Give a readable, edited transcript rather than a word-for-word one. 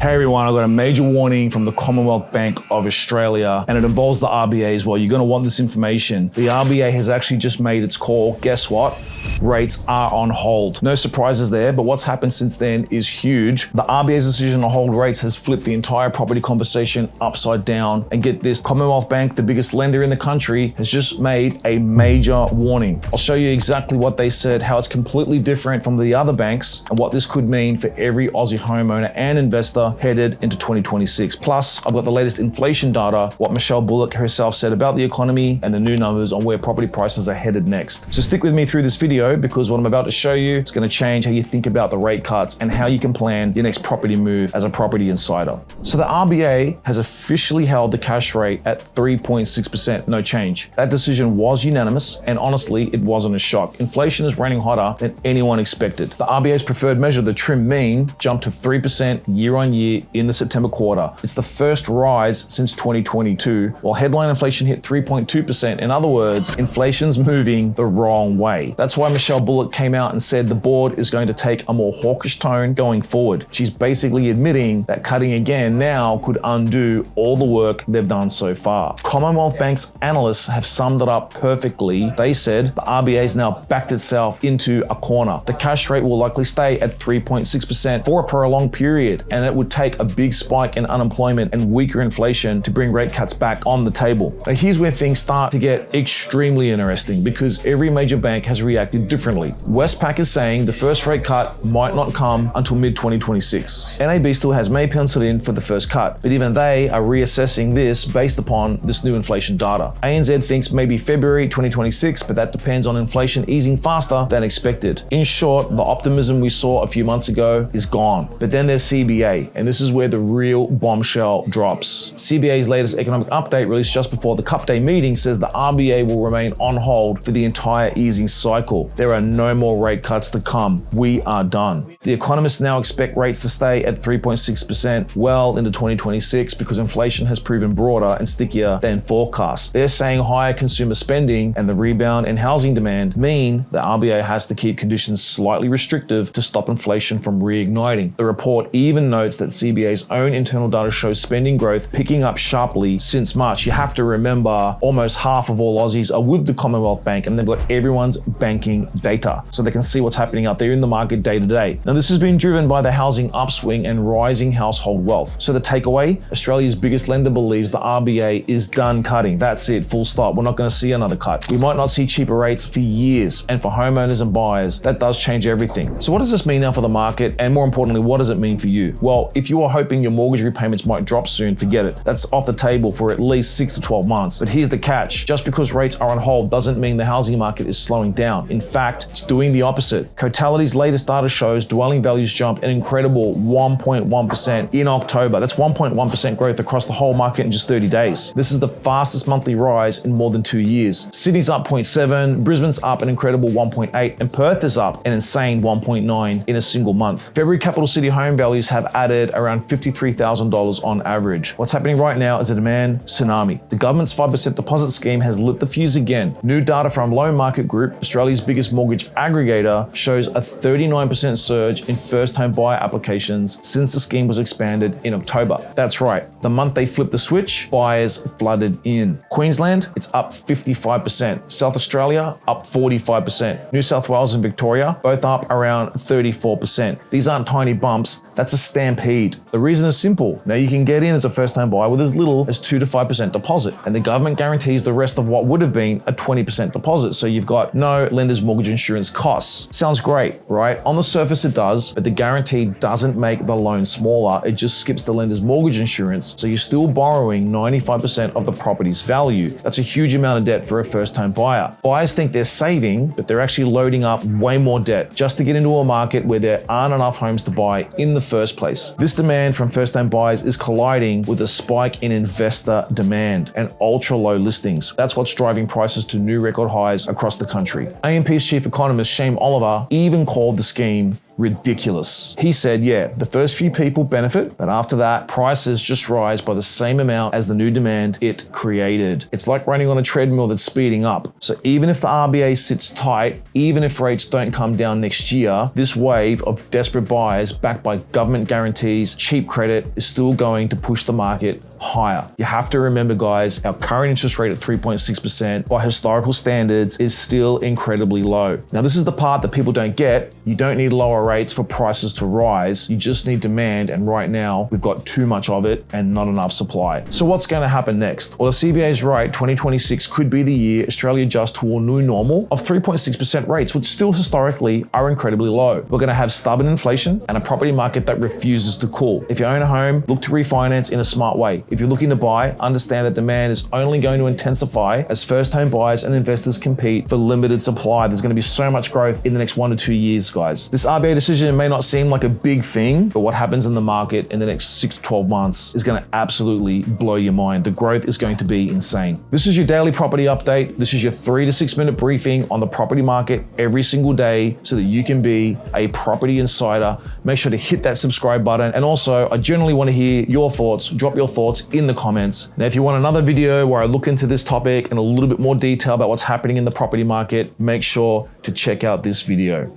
Hey everyone, I've got a major warning from the Commonwealth Bank of Australia, and it involves the RBA as well. You're going to want this information. The RBA has actually just made its call. Guess what? Rates are on hold. No surprises there, but what's happened since then is huge. The RBA's decision to hold rates has flipped the entire property conversation upside down. And get this, Commonwealth Bank, the biggest lender in the country, has just made a major warning. I'll show you exactly what they said, how it's completely different from the other banks, and what this could mean for every Aussie homeowner and investor headed into 2026. Plus, I've got the latest inflation data, what Michelle Bullock herself said about the economy, and the new numbers on where property prices are headed next. So stick with me through this video because what I'm about to show you is going to change how you think about the rate cuts and how you can plan your next property move as a property insider. So the RBA has officially held the cash rate at 3.6%, no change. That decision was unanimous, and honestly, it wasn't a shock. Inflation is running hotter than anyone expected. The RBA's preferred measure, the trim mean, jumped to 3% year on year in the September quarter. It's the first rise since 2022, while headline inflation hit 3.2%. In other words, inflation's moving the wrong way. That's why Michelle Bullock came out and said the board is going to take a more hawkish tone going forward. She's basically admitting that cutting again now could undo all the work they've done so far. Commonwealth Bank's analysts have summed it up perfectly. They said the RBA's now backed itself into a corner. The cash rate will likely stay at 3.6% for a prolonged period, and it would take a big spike in unemployment and weaker inflation to bring rate cuts back on the table. Now here's where things start to get extremely interesting because every major bank has reacted differently. Westpac is saying the first rate cut might not come until mid-2026. NAB still has May penciled in for the first cut, but even they are reassessing this based upon this new inflation data. ANZ thinks maybe February 2026, but that depends on inflation easing faster than expected. In short, the optimism we saw a few months ago is gone. But then there's CBA, and this is where the real bombshell drops. CBA's latest economic update released just before the Cup Day meeting says the RBA will remain on hold for the entire easing cycle. There are no more rate cuts to come. We are done. The economists now expect rates to stay at 3.6% well into 2026 because inflation has proven broader and stickier than forecast. They're saying higher consumer spending and the rebound in housing demand mean the RBA has to keep conditions slightly restrictive to stop inflation from reigniting. The report even notes that CBA's own internal data shows spending growth picking up sharply since March. You have to remember almost half of all Aussies are with the Commonwealth Bank and they've got everyone's banking data so they can see what's happening out there in the market day to day. Now this has been driven by the housing upswing and rising household wealth. So the takeaway, Australia's biggest lender believes the RBA is done cutting. That's it, full stop. We're not going to see another cut. We might not see cheaper rates for years, and for homeowners and buyers, that does change everything. So what does this mean now for the market? And more importantly, what does it mean for you? Well, if you are hoping your mortgage repayments might drop soon, forget it. That's off the table for at least 6 to 12 months. But here's the catch. Just because rates are on hold doesn't mean the housing market is slowing down. In fact, it's doing the opposite. Cotality's latest data shows dwelling values jumped an incredible 1.1% in October. That's 1.1% growth across the whole market in just 30 days. This is the fastest monthly rise in more than 2 years. Sydney's up 0.7, Brisbane's up an incredible 1.8, and Perth is up an insane 1.9 in a single month. February capital city home values have added around $53,000 on average. What's happening right now is a demand tsunami. The government's 5% deposit scheme has lit the fuse again. New data from Loan Market Group, Australia's biggest mortgage aggregator, shows a 39% surge in first home buyer applications since the scheme was expanded in October. That's right. The month they flipped the switch, buyers flooded in. Queensland, it's up 55%. South Australia, up 45%. New South Wales and Victoria, both up around 34%. These aren't tiny bumps, that's a stampede. The reason is simple. Now you can get in as a first-time buyer with as little as 2 to 5% deposit, and the government guarantees the rest of what would have been a 20% deposit, so you've got no lender's mortgage insurance costs. Sounds great, right? On the surface it does, but the guarantee doesn't make the loan smaller, it just skips the lender's mortgage insurance, so you're still borrowing 95% of the property's value. That's a huge amount of debt for a first-time buyer. Buyers think they're saving, but they're actually loading up way more debt just to get into a market where there aren't enough homes to buy in the first place. This demand from first-time buyers is colliding with a spike in investor demand and ultra-low listings. That's what's driving prices to new record highs across the country. AMP's chief economist Shane Oliver even called the scheme ridiculous. He said, yeah, the first few people benefit, but after that, prices just rise by the same amount as the new demand it created. It's like running on a treadmill that's speeding up. So even if the RBA sits tight, even if rates don't come down next year, this wave of desperate buyers backed by government guarantees, cheap credit is still going to push the market higher. You have to remember, guys, our current interest rate at 3.6% by historical standards is still incredibly low. Now, this is the part that people don't get. You don't need lower rates for prices to rise. You just need demand. And right now we've got too much of it and not enough supply. So what's going to happen next? Well, the CBA is right. 2026 could be the year Australia adjusts to a new normal of 3.6% rates, which still historically are incredibly low. We're going to have stubborn inflation and a property market that refuses to cool. If you own a home, look to refinance in a smart way. If you're looking to buy, understand that demand is only going to intensify as first home buyers and investors compete for limited supply. There's going to be so much growth in the next 1 to 2 years, guys. This RBA decision may not seem like a big thing, but what happens in the market in the next 6 to 12 months is going to absolutely blow your mind. The growth is going to be insane. This is your daily property update. This is your 3 to 6 minute briefing on the property market every single day so that you can be a property insider. Make sure to hit that subscribe button. And also, I generally want to hear your thoughts. Drop your thoughts in the comments. Now, if you want another video where I look into this topic in a little bit more detail about what's happening in the property market, make sure to check out this video.